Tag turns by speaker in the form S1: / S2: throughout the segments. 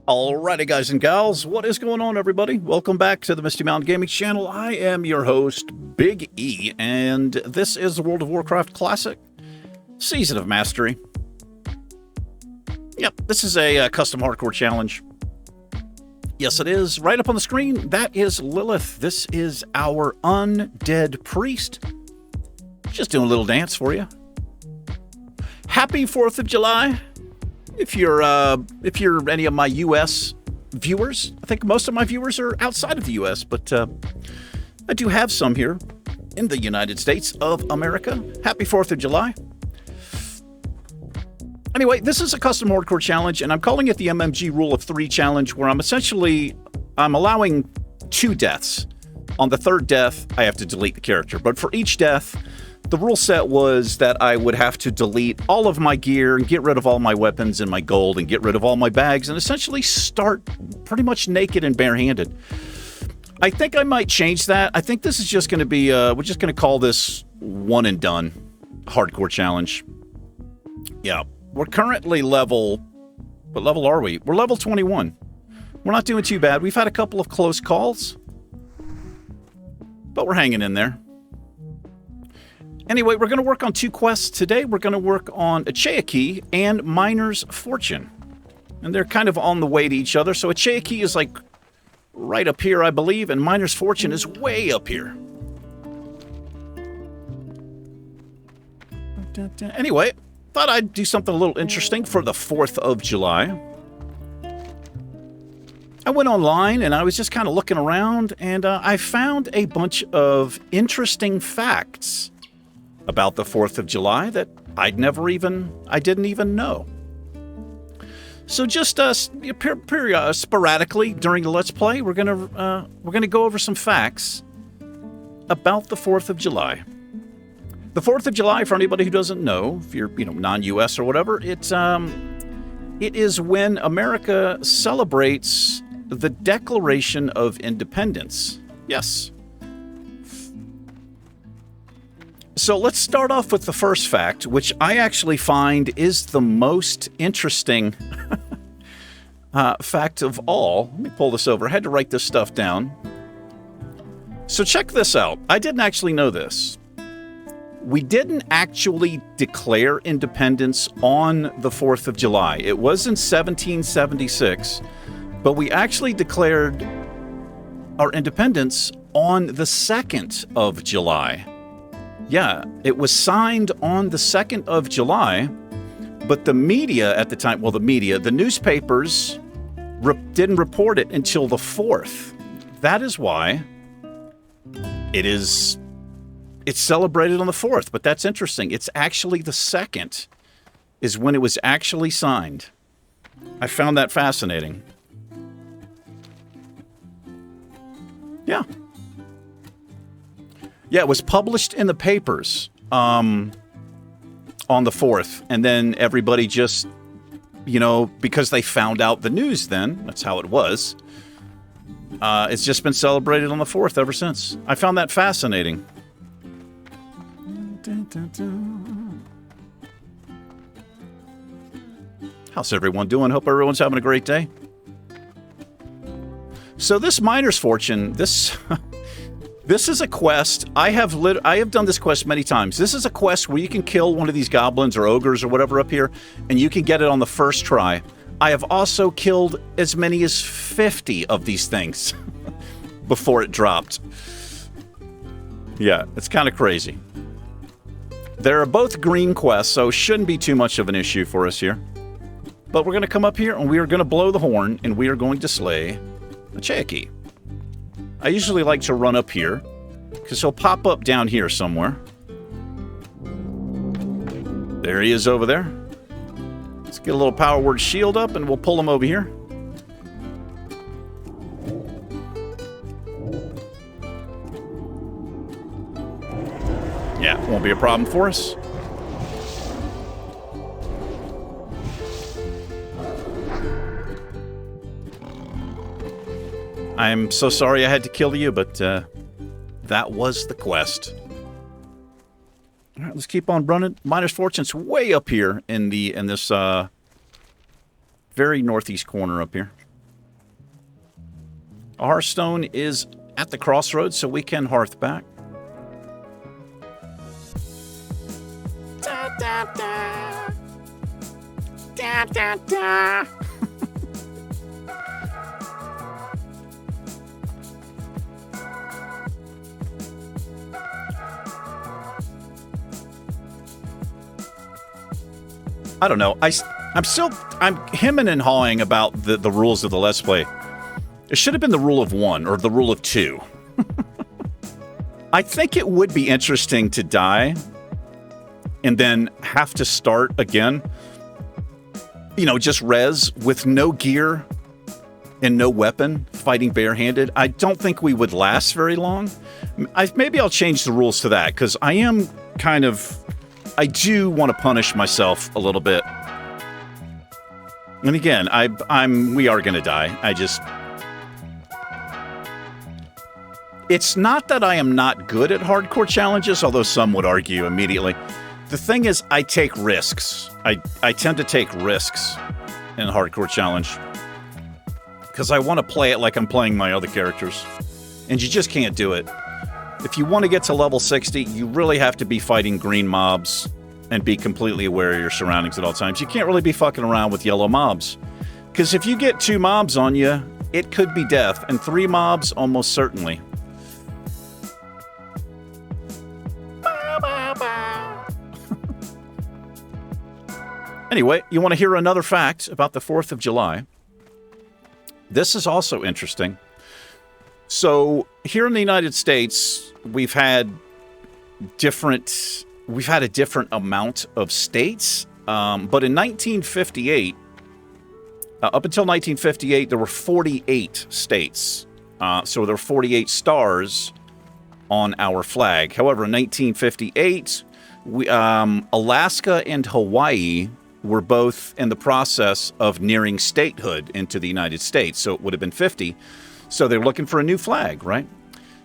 S1: Alrighty, guys and gals, what is going on, everybody? Welcome back to the Misty Mountain Gaming Channel. I am your host, Big E, and this is the World of Warcraft Classic Season of Mastery. Yep, this is a custom hardcore challenge. Yes, it is. Right up on the screen, that is Lilith. This is our Undead Priest. Just doing a little dance for you. Happy 4th of July. If you're any of my U.S. viewers, I think most of my viewers are outside of the U.S., but I do have some here in the United States of America. Happy 4th of July. Anyway, this is a custom hardcore challenge, and I'm calling it the MMG Rule of 3 challenge, where I'm allowing 2 deaths. On the 3rd death, I have to delete the character, but for each death, the rule set was that I would have to delete all of my gear and get rid of all my weapons and my gold and get rid of all my bags and essentially start pretty much naked and barehanded. I think I might change that. I think this is just going to be, we're just going to call this one and done hardcore challenge. Yeah, we're currently what level are we? We're level 21. We're not doing too bad. We've had a couple of close calls, but we're hanging in there. Anyway, we're going to work on 2 quests today. We're going to work on Echea and Miner's Fortune. And they're kind of on the way to each other. So Echea is like right up here, I believe, and Miner's Fortune is way up here. Anyway, thought I'd do something a little interesting for the 4th of July. I went online and I was just kind of looking around, and I found a bunch of interesting facts about the 4th of July that I didn't even know. So just sporadically during the Let's Play, we're gonna go over some facts about the 4th of July. The 4th of July, for anybody who doesn't know, if you're non-US or whatever, it is when America celebrates the Declaration of Independence. Yes. So let's start off with the first fact, which I actually find is the most interesting fact of all. Let me pull this over. I had to write this stuff down. So check this out. I didn't actually know this. We didn't actually declare independence on the 4th of July. It was in 1776, but we actually declared our independence on the 2nd of July. Yeah, it was signed on the 2nd of July, but the media at the time, the newspapers didn't report it until the 4th. That is why it's celebrated on the 4th, but that's interesting. It's actually the 2nd is when it was actually signed. I found that fascinating. Yeah. Yeah, it was published in the papers on the 4th, and then everybody just, because they found out the news then, that's how it was, it's just been celebrated on the 4th ever since. I found that fascinating. How's everyone doing? Hope everyone's having a great day. So this Miner's Fortune, this is a quest. I have done this quest many times. This is a quest where you can kill one of these goblins or ogres or whatever up here, and you can get it on the first try. I have also killed as many as 50 of these things before it dropped. Yeah, it's kind of crazy. They're both green quests, so shouldn't be too much of an issue for us here. But we're going to come up here, and we are going to blow the horn, and we are going to slay Echea. I usually like to run up here, because he'll pop up down here somewhere. There he is over there. Let's get a little power word shield up, and we'll pull him over here. Yeah, won't be a problem for us. I'm so sorry I had to kill you, but that was the quest. All right, let's keep on running. Miner's Fortune's way up here in this very northeast corner up here. A hearthstone is at the crossroads, so we can hearth back. Da, da, da. Da, da, da. I don't know. I'm hemming and hawing about the rules of the Let's Play. It should have been the rule of 1 or the rule of 2. I think it would be interesting to die and then have to start again. You know, just res with no gear and no weapon, fighting barehanded. I don't think we would last very long. Maybe I'll change the rules to that, because I am kind of... I do want to punish myself a little bit. And again, we are going to die. It's not that I am not good at hardcore challenges, although some would argue immediately. The thing is, I take risks. I tend to take risks in a hardcore challenge. Because I want to play it like I'm playing my other characters. And you just can't do it. If you want to get to level 60, you really have to be fighting green mobs and be completely aware of your surroundings at all times. You can't really be fucking around with yellow mobs. Because if you get 2 mobs on you, it could be death. And 3 mobs, almost certainly. Anyway, you want to hear another fact about the 4th of July? This is also interesting. So, here in the United States, we've had a different amount of states. But in 1958, up until 1958, there were 48 states. So there were 48 stars on our flag. However, in 1958, Alaska and Hawaii were both in the process of nearing statehood into the United States. So it would have been 50. So they're looking for a new flag, right?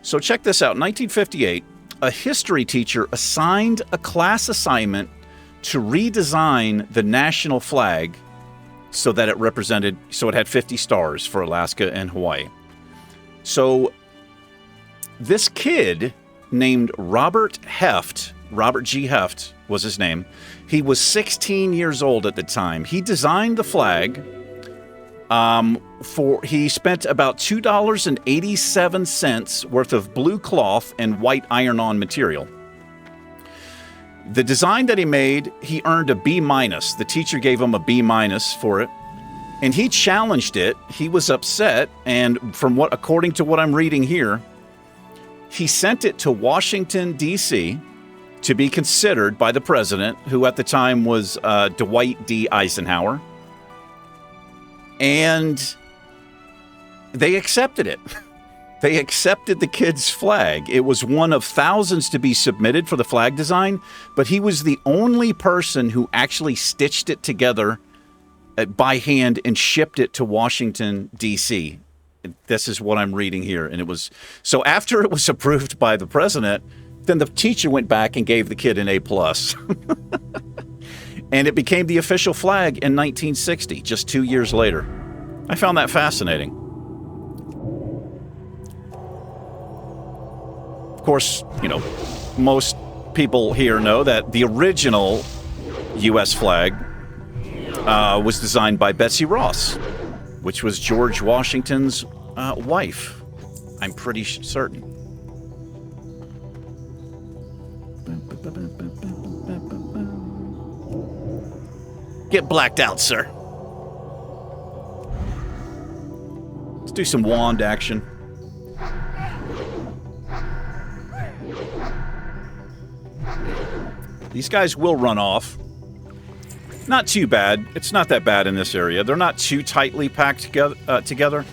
S1: So check this out. In 1958, a history teacher assigned a class assignment to redesign the national flag so that it had 50 stars for Alaska and Hawaii. So this kid named Robert G. Heft was his name. He was 16 years old at the time. He designed the flag. He spent about $2.87 worth of blue cloth and white iron-on material. The design that he made, he earned a B-. The teacher gave him a B- for it. And he challenged it. He was upset. And according to what I'm reading here, he sent it to Washington, D.C. to be considered by the president, who at the time was Dwight D. Eisenhower. And they accepted it. They accepted the kid's flag. It was one of thousands to be submitted for the flag design, but he was the only person who actually stitched it together by hand and shipped it to Washington, D.C. This is what I'm reading here. And it was... So after it was approved by the president, then the teacher went back and gave the kid an A+. And it became the official flag in 1960, just 2 years later. I found that fascinating. Of course, most people here know that the original U.S. flag was designed by Betsy Ross, which was George Washington's wife. I'm pretty certain. Get blacked out, sir. Let's do some wand action. These guys will run off. Not too bad. It's not that bad in this area. They're not too tightly packed together.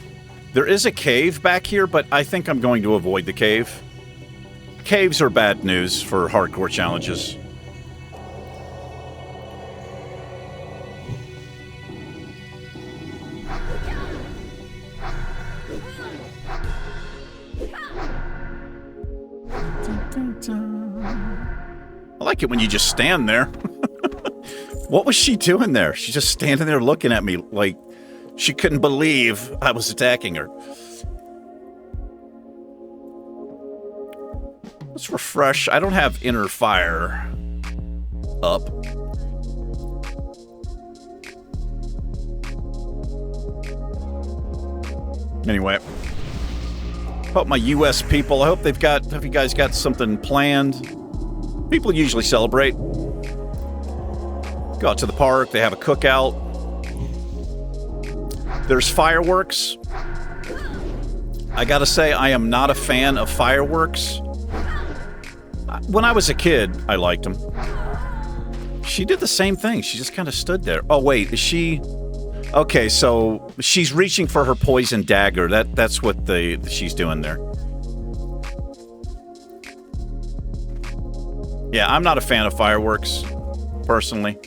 S1: There is a cave back here, but I think I'm going to avoid the cave. Caves are bad news for hardcore challenges. I like it when you just stand there. What was she doing there? She's just standing there looking at me like she couldn't believe I was attacking her. Let's refresh. I don't have inner fire up. Anyway, hope my U.S. people, I hope you guys got something planned. People usually celebrate. Go out to the park, they have a cookout. There's fireworks. I gotta say, I am not a fan of fireworks. When I was a kid, I liked them. She did the same thing. She just kind of stood there. Oh, wait, is she... Okay, so she's reaching for her poison dagger. That's what she's doing there. Yeah, I'm not a fan of fireworks, personally.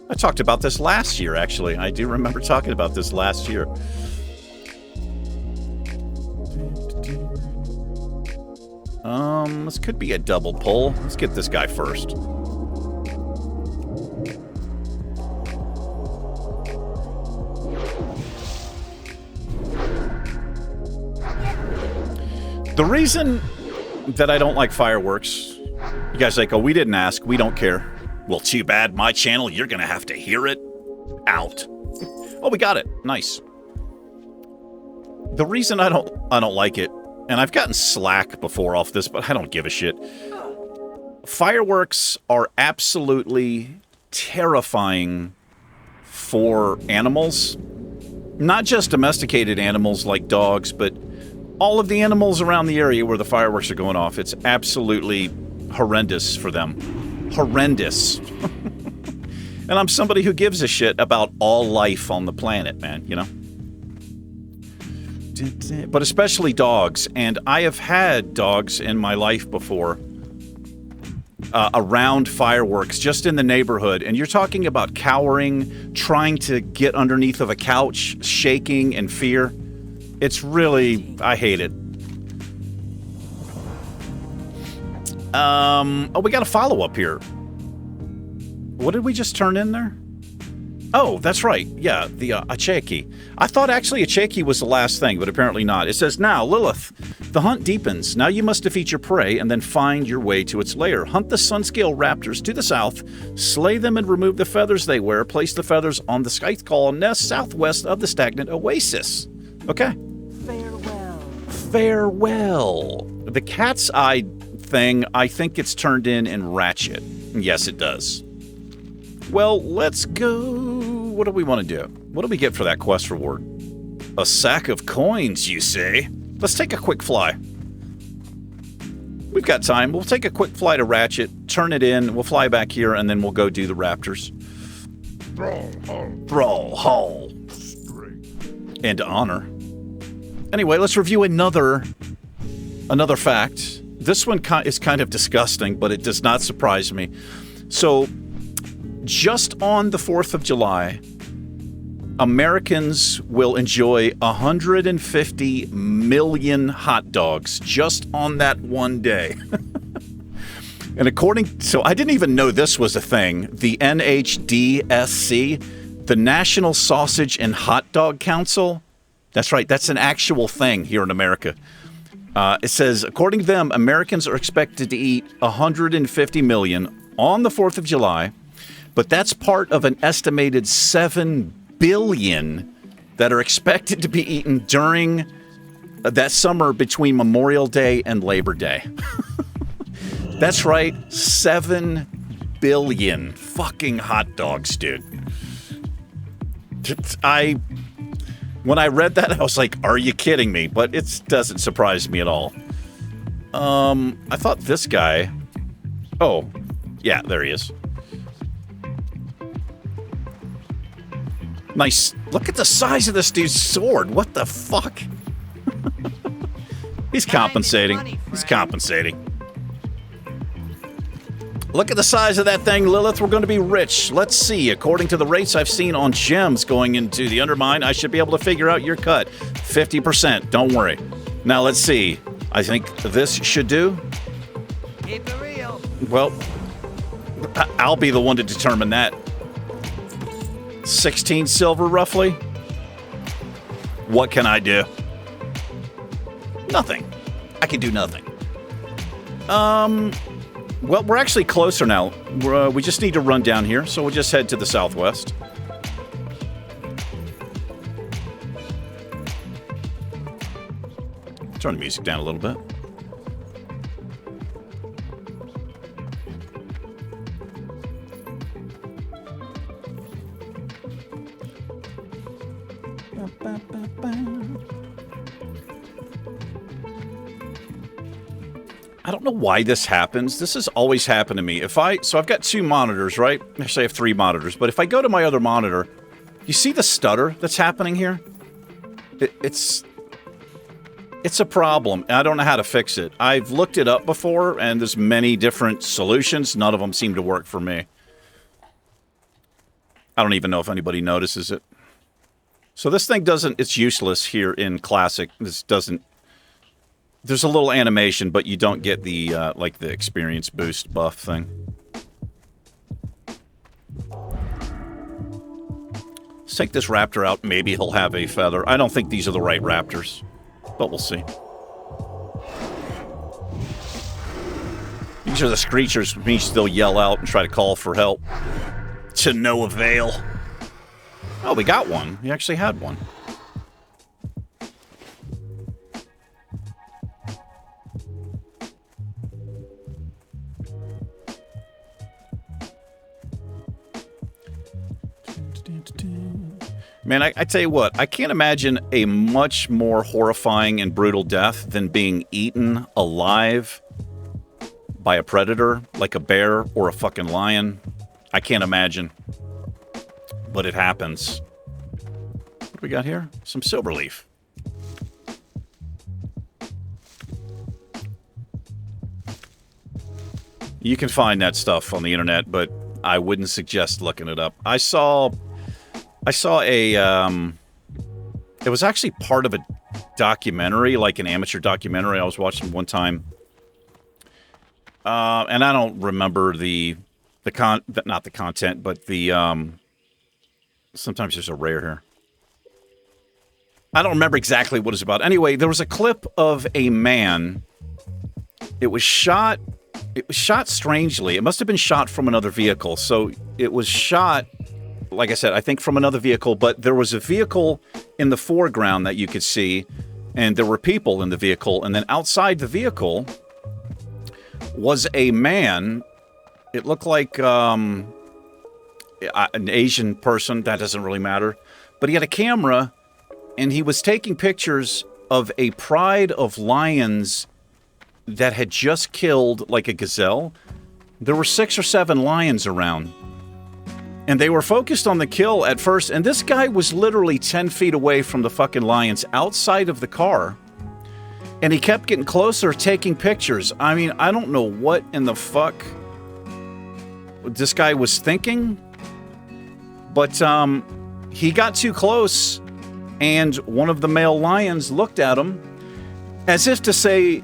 S1: I talked about this last year, actually. I do remember talking about this last year. This could be a double pull. Let's get this guy first. The reason that I don't like fireworks, you guys are like, oh, we didn't ask, we don't care. Well, too bad, my channel, you're gonna have to hear it out. Oh, we got it. Nice. The reason I don't like it, and I've gotten slack before off this, but I don't give a shit. Fireworks are absolutely terrifying for animals. Not just domesticated animals like dogs, but all of the animals around the area where the fireworks are going off. It's absolutely horrendous for them. Horrendous. And I'm somebody who gives a shit about all life on the planet, man, you know? But especially dogs. And I have had dogs in my life before around fireworks, just in the neighborhood. And you're talking about cowering, trying to get underneath of a couch, shaking in fear. It's really... I hate it. Oh, we got a follow-up here. What did we just turn in there? Oh, that's right. Yeah, the Acheki. I thought actually Acheki was the last thing, but apparently not. It says, now, Lilith, the hunt deepens. Now you must defeat your prey and then find your way to its lair. Hunt the sunscale raptors to the south, slay them and remove the feathers they wear. Place the feathers on the skycall nest southwest of the stagnant oasis. Okay.
S2: Farewell.
S1: Farewell. The cat's eye thing, I think it's turned in Ratchet. Yes, it does. Well, let's go. What do we want to do? What do we get for that quest reward? A sack of coins, you say? Let's take a quick fly. We've got time. We'll take a quick fly to Ratchet, turn it in, we'll fly back here, and then we'll go do the raptors. Brawl Hall. And honor. Anyway, let's review another fact. This one is kind of disgusting, but it does not surprise me. So, just on the 4th of July, Americans will enjoy 150 million hot dogs just on that one day. And so I didn't even know this was a thing. The NHDSC, the National Sausage and Hot Dog Council. That's right, that's an actual thing here in America. It says, according to them, Americans are expected to eat 150 million on the 4th of July, but that's part of an estimated 7 billion that are expected to be eaten during that summer between Memorial Day and Labor Day. That's right, 7 billion fucking hot dogs, dude. When I read that, I was like, are you kidding me? But it doesn't surprise me at all. I thought this guy... Oh, yeah, there he is. Nice. Look at the size of this dude's sword. What the fuck? He's compensating. He's compensating. Look at the size of that thing, Lilith. We're going to be rich. Let's see. According to the rates I've seen on gems going into the Undermine, I should be able to figure out your cut. 50%. Don't worry. Now, let's see. I think this should do.
S2: Keep it real.
S1: Well, I'll be the one to determine that. 16 silver, roughly. What can I do? Nothing. I can do nothing. Well, we're actually closer now. We just need to run down here, so we'll just head to the southwest. Turn the music down a little bit. I don't know why this happens. This has always happened to me. So I've got 2 monitors, right? Actually, I have 3 monitors. But if I go to my other monitor, you see the stutter that's happening here? It's a problem. I don't know how to fix it. I've looked it up before, and there's many different solutions. None of them seem to work for me. I don't even know if anybody notices it. So this thing doesn't... It's useless here in Classic. This doesn't... There's a little animation, but you don't get the, like, the experience boost buff thing. Let's take this raptor out. Maybe he'll have a feather. I don't think these are the right raptors, but we'll see. These are the screechers, which means they'll yell out and try to call for help. To no avail. Oh, we got one. We actually had one. Man, I tell you what, I can't imagine a much more horrifying and brutal death than being eaten alive by a predator, like a bear or a fucking lion. I can't imagine. But it happens. What do we got here? Some silver leaf. You can find that stuff on the internet, but I wouldn't suggest looking it up. I saw a, it was actually part of a documentary, like an amateur documentary I was watching one time. And I don't remember not the content, but the, sometimes there's a rare here. I don't remember exactly what it's about. Anyway, there was a clip of a man. It was shot strangely. It must have been shot from another vehicle. So it was shot, like I said, I think from another vehicle, but there was a vehicle in the foreground that you could see, and there were people in the vehicle, and then outside the vehicle was a man. It looked like an Asian person. That doesn't really matter. But he had a camera, and he was taking pictures of a pride of lions that had just killed, like, a gazelle. There were 6 or 7 lions around. And they were focused on the kill at first, and this guy was literally 10 feet away from the fucking lions outside of the car. And he kept getting closer, taking pictures. I mean, I don't know what in the fuck this guy was thinking. But he got too close, and one of the male lions looked at him as if to say,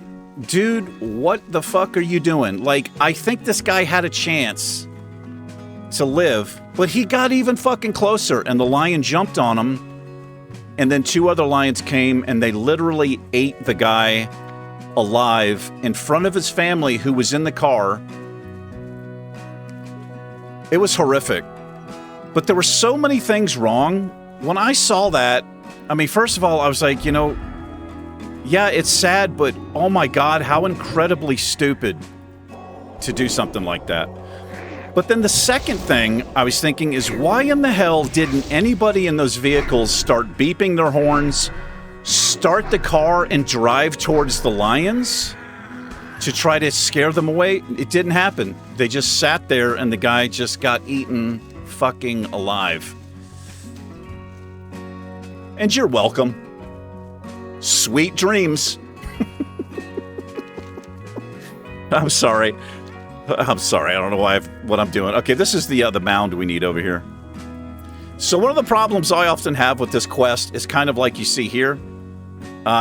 S1: dude, what the fuck are you doing? Like, I think this guy had a chance to live, but he got even fucking closer, and the lion jumped on him, and then 2 other lions came, and they literally ate the guy alive in front of his family who was in the car. It was horrific. But there were so many things wrong. When I saw that, I mean, first of all, I was like, you know, yeah, it's sad, but oh my God, how incredibly stupid to do something like that. But then the second thing I was thinking is, why in the hell didn't anybody in those vehicles start beeping their horns, start the car, and drive towards the lions to try to scare them away? It didn't happen. They just sat there, and the guy just got eaten fucking alive. And you're welcome. Sweet dreams. I'm sorry. I don't know what I'm doing. Okay, this is the mound we need over here. So one of the problems I often have with this quest is kind of like you see here.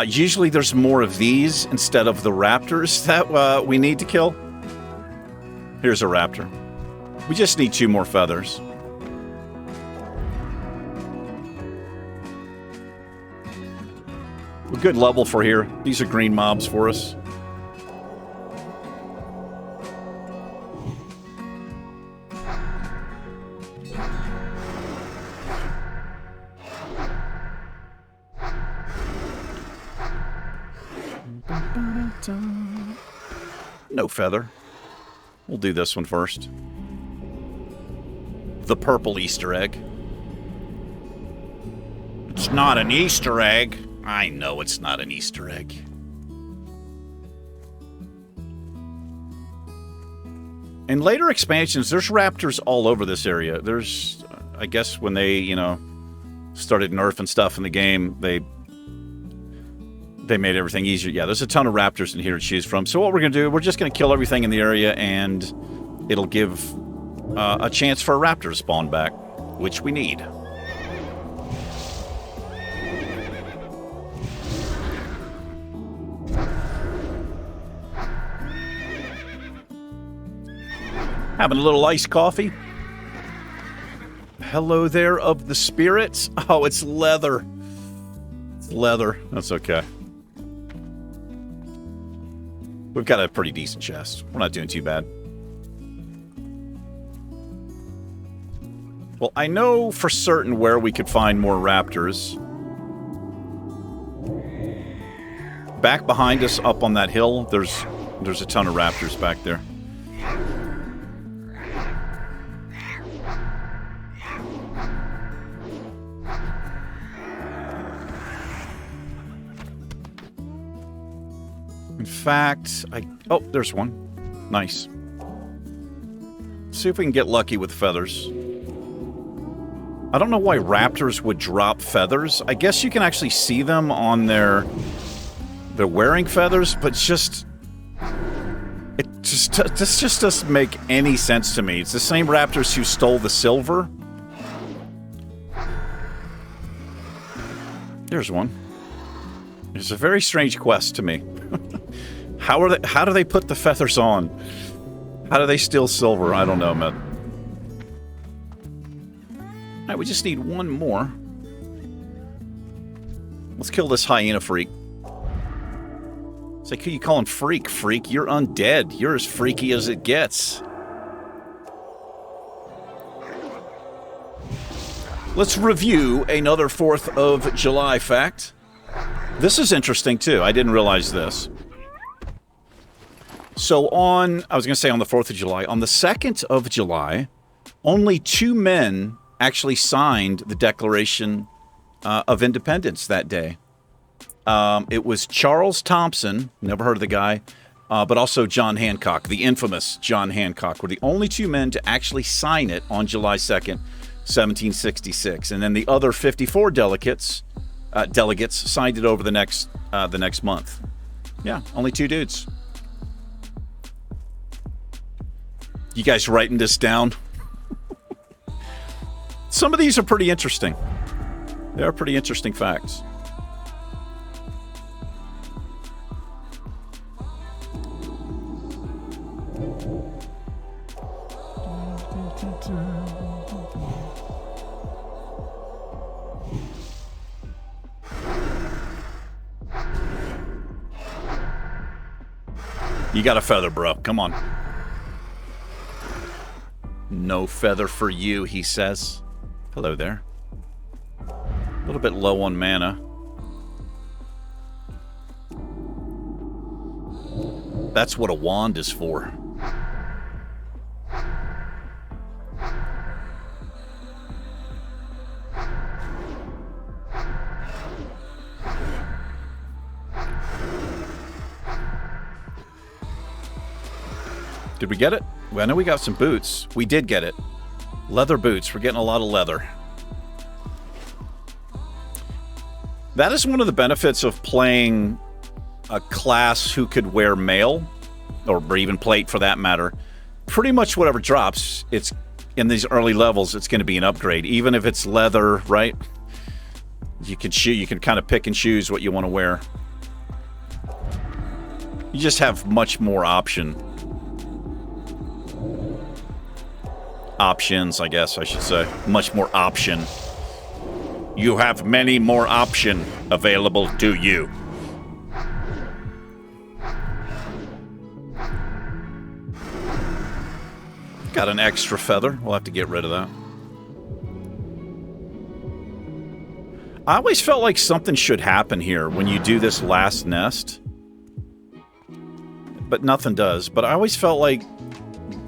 S1: Usually there's more of these instead of the raptors that we need to kill. Here's a raptor. We just need 2 more feathers. We'll Good level for here. These are green mobs for us. No feather. We'll do this one first. The purple Easter egg. It's not an Easter egg. I know it's not an Easter egg. In later expansions, there's raptors all over this area. There's, I guess when they, you know, started nerfing stuff in the game, they made everything easier. Yeah, there's a ton of raptors in here to choose from. So what we're going to do, we're just going to kill everything in the area, and it'll give a chance for a raptor to spawn back, which we need. Having a little iced coffee. Hello there of the spirits. Oh, it's leather. It's leather. That's okay. We've got a pretty decent chest. We're not doing too bad. Well, I know for certain where we could find more raptors. Back behind us, up on that hill, there's a ton of raptors back there. In fact, oh, there's one. Nice. See if we can get lucky with feathers. I don't know why raptors would drop feathers. I guess you can actually see them on they're wearing feathers, but this just doesn't make any sense to me. It's the same raptors who stole the silver. There's one. It's a very strange quest to me. How do they put the feathers on? How do they steal silver? I don't know, man. Alright, we just need one more. Let's kill this hyena freak. It's like, who you calling freak? Freak, you're undead. You're as freaky as it gets. Let's review another 4th of July fact. This is interesting, too. I didn't realize this. So I was going to say on the 4th of July, on the 2nd of July, only 2 men actually signed the Declaration of Independence that day. It was Charles Thompson, never heard of the guy, but also John Hancock, the infamous John Hancock, were the only 2 men to actually sign it on July 2nd, 1766. And then the other 54 delegates signed it over the next month. Yeah, only 2 dudes. You guys writing this down? Some of these are pretty interesting. They are pretty interesting facts. You got a feather, bro. Come on. No feather for you, he says. Hello there. A little bit low on mana. That's what a wand is for. Did we get it? Well, I know we got some boots. We did get it. Leather boots. We're getting a lot of leather. That is one of the benefits of playing a class who could wear mail, or even plate for that matter. Pretty much whatever drops, it's in these early levels, it's going to be an upgrade. Even if it's leather, right? You can kind of pick and choose what you want to wear. You just have much more options, I guess I should say. Much more option. You have many more options available to you. Got an extra feather. We'll have to get rid of that. I always felt like something should happen here when you do this last nest. But nothing does. But I always felt like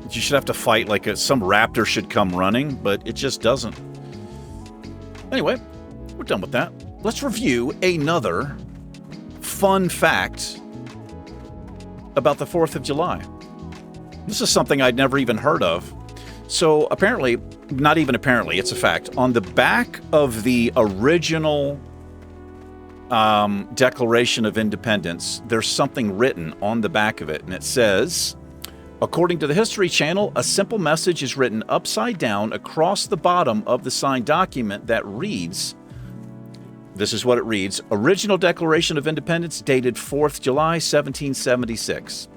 S1: you should have to fight, like some raptor should come running, but it just doesn't. Anyway, we're done with that. Let's review another fun fact about the 4th of July. This is something I'd never even heard of. So apparently, not even apparently, it's a fact. On the back of the original Declaration of Independence, there's something written on the back of it, and it says, according to the History Channel, a simple message is written upside down across the bottom of the signed document that reads, this is what it reads, Original Declaration of Independence dated 4th July, 1776.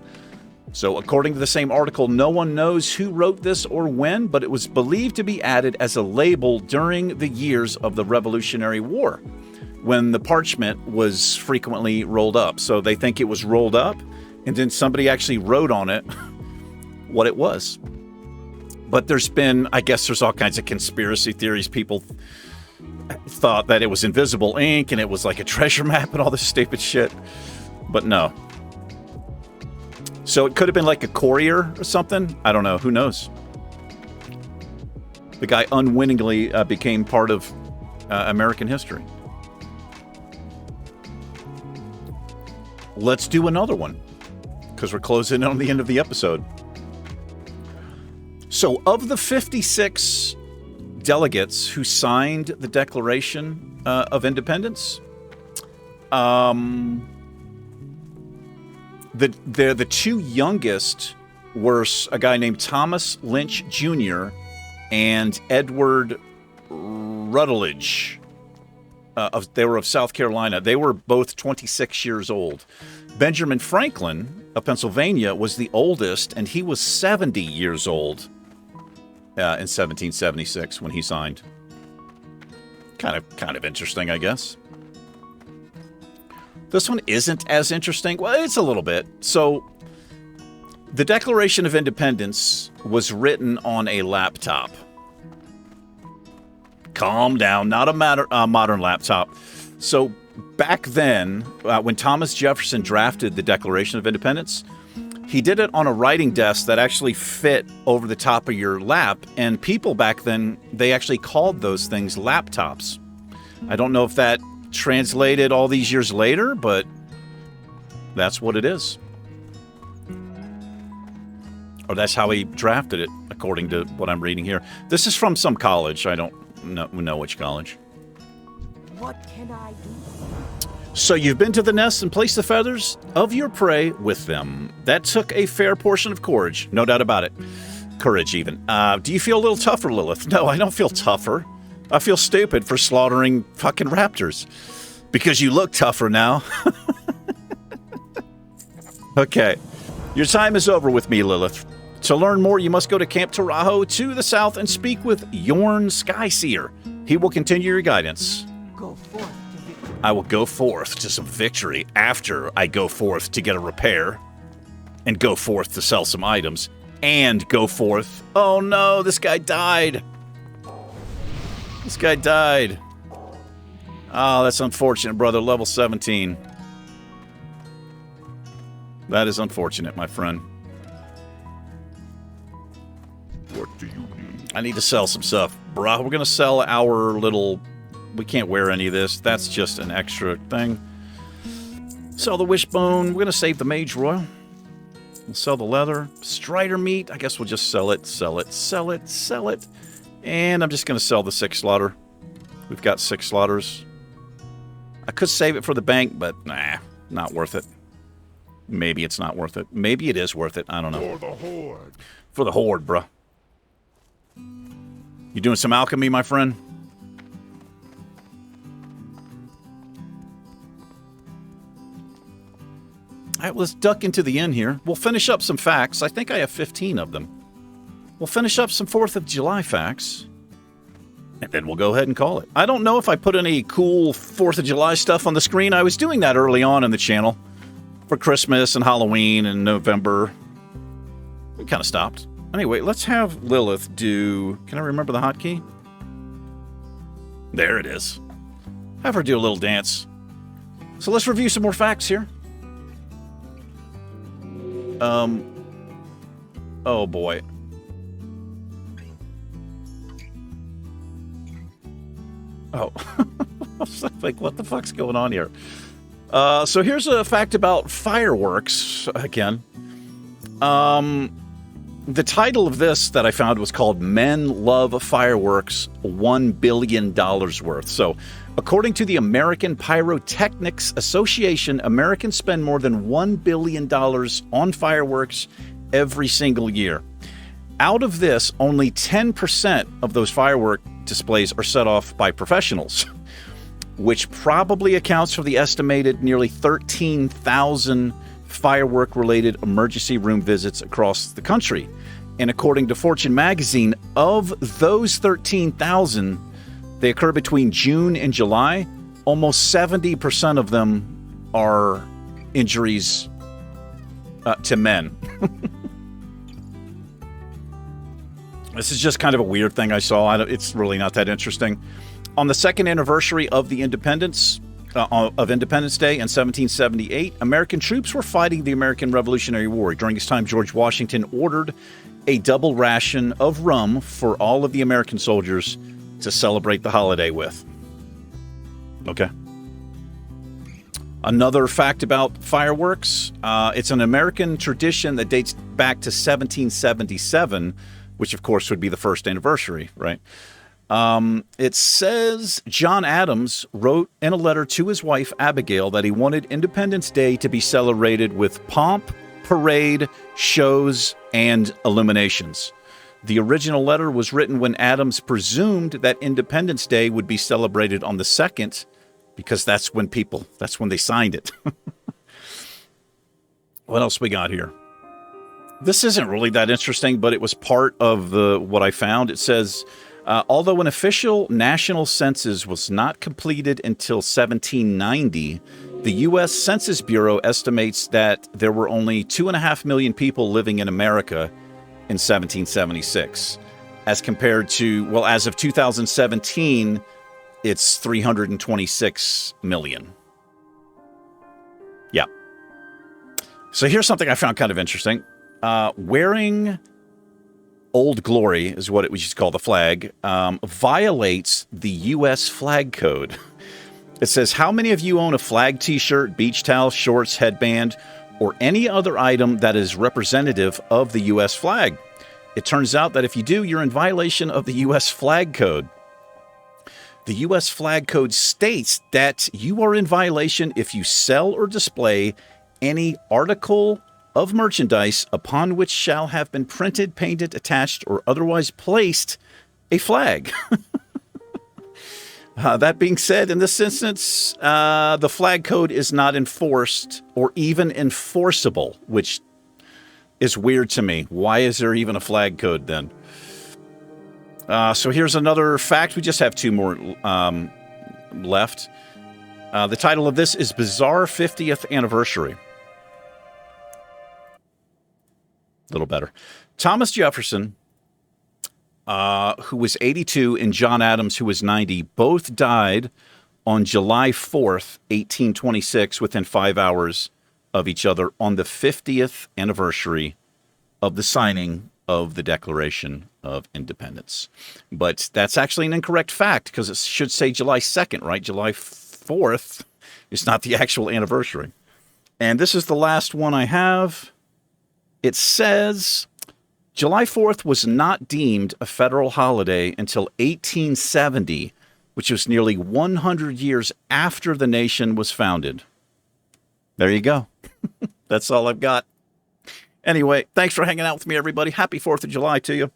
S1: So according to the same article, no one knows who wrote this or when, but it was believed to be added as a label during the years of the Revolutionary War, when the parchment was frequently rolled up. So they think it was rolled up, and then somebody actually wrote on it what it was. But there's been, I guess there's all kinds of conspiracy theories. People thought that it was invisible ink, and it was like a treasure map and all this stupid shit. But no. So it could have been like a courier or something. I don't know. Who knows? The guy unwittingly became part of American history. Let's do another one, because we're closing in on the end of the episode. So of the 56 delegates who signed the Declaration of Independence, the two youngest were a guy named Thomas Lynch Jr. and Edward Rutledge. They were of South Carolina. They were both 26 years old. Benjamin Franklin of Pennsylvania was the oldest, and he was 70 years old in 1776 when he signed. Kind of interesting, I guess. This one isn't as interesting. Well, it's a little bit. So, the Declaration of Independence was written on a laptop. Calm down, not a modern laptop. So, back then, when Thomas Jefferson drafted the Declaration of Independence, he did it on a writing desk that actually fit over the top of your lap. And people back then, they actually called those things laptops. I don't know if that translated all these years later, but that's what it is. Or that's how he drafted it, according to what I'm reading here. This is from some college. I don't know which college.
S2: What can I do?
S1: So you've been to the nest and placed the feathers of your prey with them. That took a fair portion of courage, no doubt about it. Courage, even. Do you feel a little tougher, Lilith? No, I don't feel tougher. I feel stupid for slaughtering fucking raptors. Because you look tougher now. Okay. Your time is over with me, Lilith. To learn more, you must go to Camp Tarajo to the south and speak with Yorn Skyseer. He will continue your guidance.
S2: Go forth to victory.
S1: I will go forth to some victory after I go forth to get a repair. And go forth to sell some items. And go forth. Oh no, this guy died. This guy died. Oh, that's unfortunate, brother. Level 17. That is unfortunate, my friend.
S3: What do you need?
S1: I need to sell some stuff. Bruh, we're going to sell our little... We can't wear any of this. That's just an extra thing. Sell the wishbone. We're going to save the mage royal. We'll sell the leather. Strider meat. I guess we'll just sell it, sell it, sell it, sell it. And I'm just going to sell the 6 slaughter. We've got 6 slaughters. I could save it for the bank, but nah, not worth it. Maybe it's not worth it. Maybe it is worth it. I don't know.
S3: For the horde.
S1: For the horde, bruh. You doing some alchemy, my friend? All right, let's duck into the inn here. We'll finish up some facts. I think I have 15 of them. We'll finish up some 4th of July facts. And then we'll go ahead and call it. I don't know if I put any cool 4th of July stuff on the screen. I was doing that early on in the channel. For Christmas and Halloween and November. We kind of stopped. Anyway, let's have Lilith do... Can I remember the hotkey? There it is. Have her do a little dance. So let's review some more facts here. Oh boy. Oh. I was like, what the fuck's going on here? So here's a fact about fireworks again. The title of this that I found was called Men Love Fireworks, $1 billion worth. So, according to the American Pyrotechnics Association, Americans spend more than $1 billion on fireworks every single year. Out of this, only 10% of those firework displays are set off by professionals, which probably accounts for the estimated nearly 13,000 firework-related emergency room visits across the country. And according to Fortune magazine, of those 13,000, they occur between June and July. Almost 70% of them are injuries to men. This is just kind of a weird thing I saw. It's really not that interesting. On the second anniversary of the Independence Day in 1778, American troops were fighting the American Revolutionary War. During this time, George Washington ordered a double ration of rum for all of the American soldiers to celebrate the holiday with. Okay. Another fact about fireworks, it's an American tradition that dates back to 1777, which of course would be the first anniversary, right? It says John Adams wrote in a letter to his wife, Abigail, that he wanted Independence Day to be celebrated with pomp, parade, shows, and illuminations. The original letter was written when Adams presumed that Independence Day would be celebrated on the 2nd, because that's when they signed it. What else we got here? This isn't really that interesting, but it was part of what I found. It says... although an official national census was not completed until 1790, the U.S. Census Bureau estimates that there were only 2.5 million people living in America in 1776. As compared to, well, as of 2017, it's 326 million. Yeah. So here's something I found kind of interesting. Wearing Old Glory is what we used to call the flag, violates the U.S. flag code. It says, how many of you own a flag t-shirt, beach towel, shorts, headband, or any other item that is representative of the U.S. flag? It turns out that if you do, you're in violation of the U.S. flag code. The U.S. flag code states that you are in violation if you sell or display any article of merchandise upon which shall have been printed, painted, attached, or otherwise placed a flag. That being said, in this instance, the flag code is not enforced or even enforceable, which is weird to me. Why is there even a flag code then? So here's another fact. We just have two more left. The title of this is Bizarre 50th Anniversary. A little better. Thomas Jefferson, who was 82, and John Adams, who was 90, both died on July 4th, 1826, within 5 hours of each other on the 50th anniversary of the signing of the Declaration of Independence. But that's actually an incorrect fact, because it should say July 2nd, right? July 4th is not the actual anniversary. And this is the last one I have. It says July 4th was not deemed a federal holiday until 1870, which was nearly 100 years after the nation was founded. There you go. That's all I've got. Anyway, thanks for hanging out with me, everybody. Happy 4th of July to you.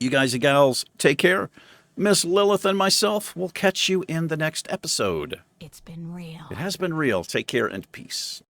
S1: You guys and gals, take care. Miss Lilith and myself will catch you in the next episode.
S2: It's been real.
S1: It has been real. Take care and peace.